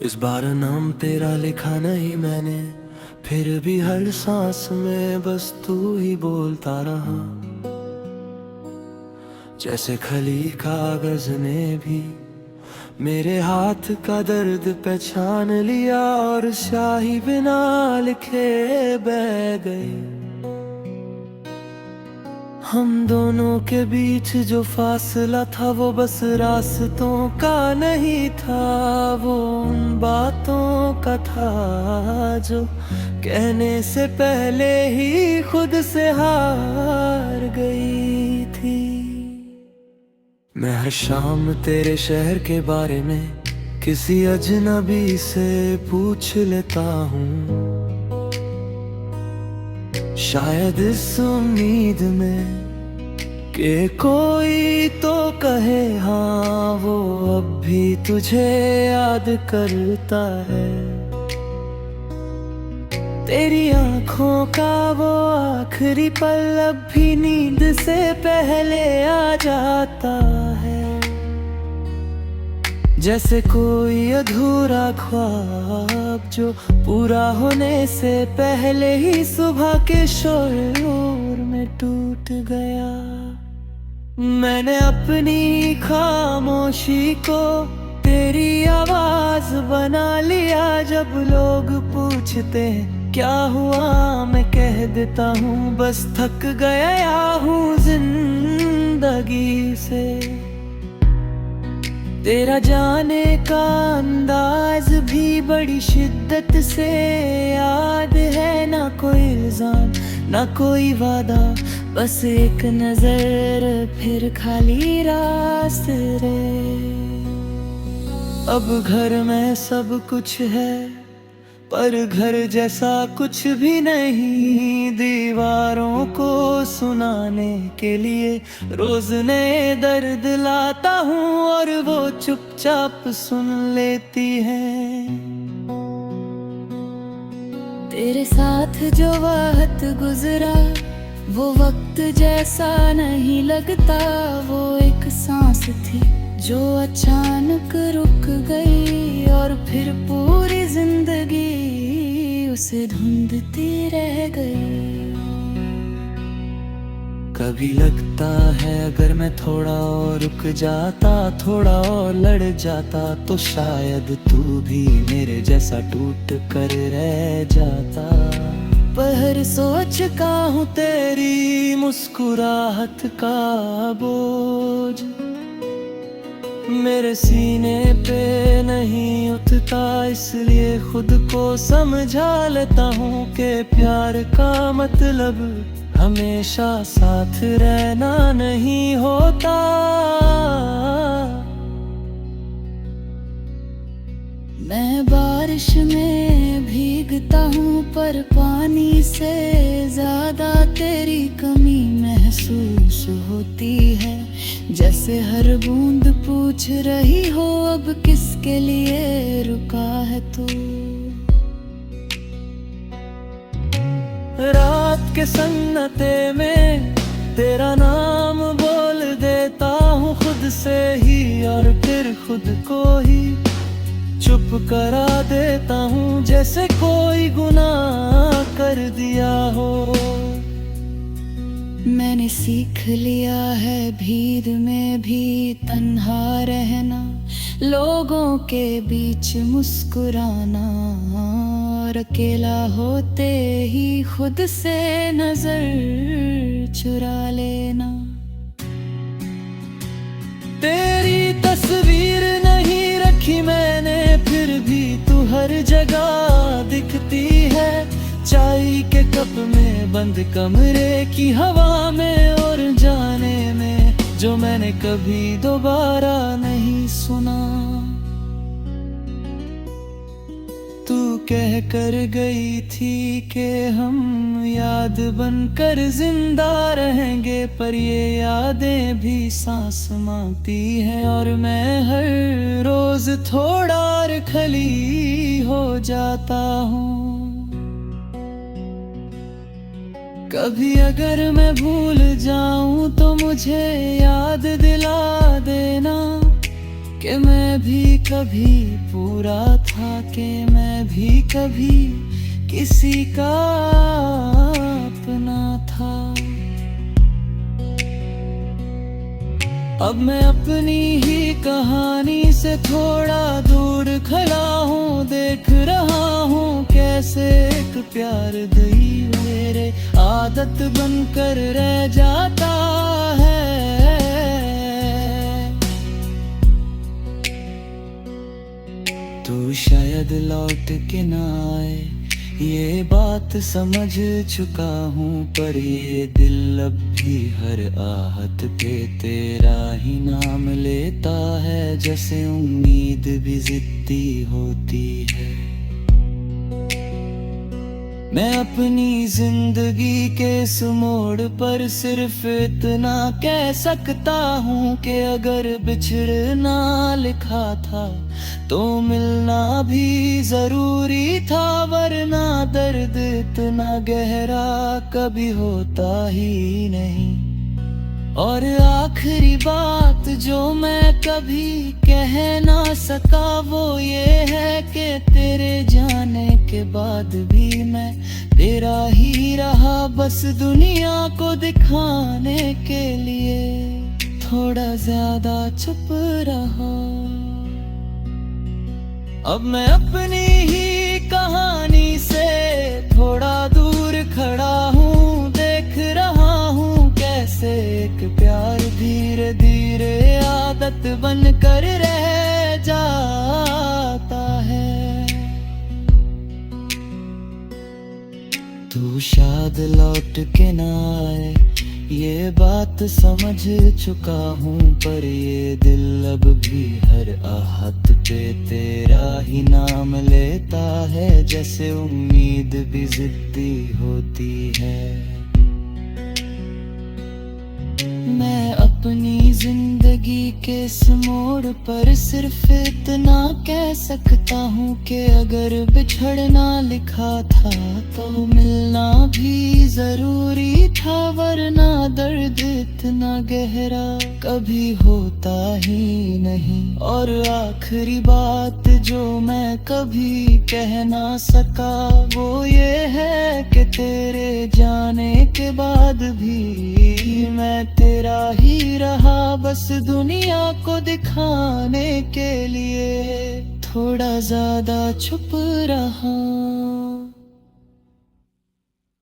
इस बार नाम तेरा लिखा नहीं मैंने, फिर भी हर सांस में बस तू ही बोलता रहा। जैसे खली कागज ने भी मेरे हाथ का दर्द पहचान लिया और स्याही बिना लिखे बह गई। हम दोनों के बीच जो फासला था वो बस रास्तों का नहीं था, वो उन बातों का था जो कहने से पहले ही खुद से हार गई थी। मैं हर शाम तेरे शहर के बारे में किसी अजनबी से पूछ लेता हूँ, शायद इस उम्मीद में कि कोई तो कहे हाँ वो अब भी तुझे याद करता है। तेरी आंखों का वो आखिरी पल अब भी नींद से पहले आ जाता है, जैसे कोई अधूरा ख्वाब जो पूरा होने से पहले ही सुबह के शोर में टूट गया। मैंने अपनी खामोशी को तेरी आवाज बना लिया, जब लोग पूछते हैं क्या हुआ मैं कह देता हूँ बस थक गया हूँ जिंदगी से। तेरा जाने का अंदाज भी बड़ी शिद्दत से याद है, ना कोई इल्जाम ना कोई वादा, बस एक नजर फिर खाली रास्ते। अब घर में सब कुछ है पर घर जैसा कुछ भी नहीं, दीवारों को सुनाने के लिए रोज नए दर्द लाता हूँ और वो चुपचाप सुन लेती है। तेरे साथ जो वक्त गुजरा वो वक्त जैसा नहीं लगता, वो एक सांस थी जो अचानक रुक गई और फिर पूरी जिंदगी उसे ढूंढती रह गई। कभी लगता है अगर मैं थोड़ा और रुक जाता, थोड़ा और लड़ जाता, तो शायद तू भी मेरे जैसा टूट कर रह जाता। पर सोच का हूँ तेरी मुस्कुराहट का बोझ मेरे सीने पे नहीं उठता, इसलिए खुद को समझा लेता हूँ कि प्यार का मतलब हमेशा साथ रहना नहीं होता। मैं बारिश में भीगता हूँ पर पानी से ज्यादा तेरी कमी महसूस होती है, जैसे हर बूंद पूछ रही हो अब किसके लिए रुका है तू। रात के सन्नाटे में तेरा नाम बोल देता हूँ खुद से ही, और फिर खुद को ही चुप करा देता हूँ, जैसे कोई गुनाह कर दिया हो। मैंने सीख लिया है भीड़ में भी तन्हा रहना, लोगों के बीच मुस्कुराना, और अकेला होते ही खुद से नजर चुरा लेना। तेरी तस्वीर नहीं रखी मैंने फिर भी तू हर जगह दिखती है, चाय के कप में बंद कमरे की हवा में और जाने में जो मैंने कभी दोबारा नहीं सुना। तू कह कर गई थी कि हम याद बनकर जिंदा रहेंगे, पर ये यादें भी सांस मांगती हैं और मैं हर रोज थोड़ा और खली हो जाता हूँ। कभी अगर मैं भूल जाऊं तो मुझे याद दिला देना कि मैं भी कभी पूरा था, कि मैं भी कभी किसी का अपना था। अब मैं अपनी ही कहानी से थोड़ा दूर खड़ा हूँ, देख रहा हूँ कैसे एक प्यार दई मेरे आदत बनकर रह जाता है। तू शायद लौट के ना आए, ये बात समझ चुका हूँ, पर ये दिल अब भी हर आहट पे तेरा ही नाम लेता है, जैसे उम्मीद भी जिद्दी होती है। मैं अपनी जिंदगी के इस मोड़ पर सिर्फ इतना कह सकता हूँ कि अगर बिछड़ना लिखा था तो मिलना भी जरूरी था, वरना दर्द इतना गहरा कभी होता ही नहीं। और आखिरी बात जो मैं कभी कह ना सका वो ये है कि तेरे जाने के बाद भी मैं तेरा ही रहा, बस दुनिया को दिखाने के लिए थोड़ा ज्यादा चुप रहा। अब मैं अपनी ही कहानी से थोड़ा दूर खड़ा हूँ, देख रहा हूँ कैसे एक प्यार धीरे धीरे आदत बनकर रह जाता है। तू शायद लौट के ना आए, ये बात समझ चुका हूँ, पर ये दिल अब भी हर आहट पे तेरा ही नाम लेता है, जैसे उम्मीद भी जिद्दी होती है। मैं अपनी जिंदगी के इस मोड़ पर सिर्फ इतना कह सकता हूँ कि अगर बिछड़ना लिखा था तो मिलना भी जरूरी था, वरना दर्द इतना गहरा कभी होता ही नहीं। और आखिरी बात जो मैं कभी कह ना सका वो ये है कि तेरे जाने के बाद भी मैं तेरा ही रहा, बस दुनिया को दिखाने के लिए थोड़ा ज्यादा छुप रहा।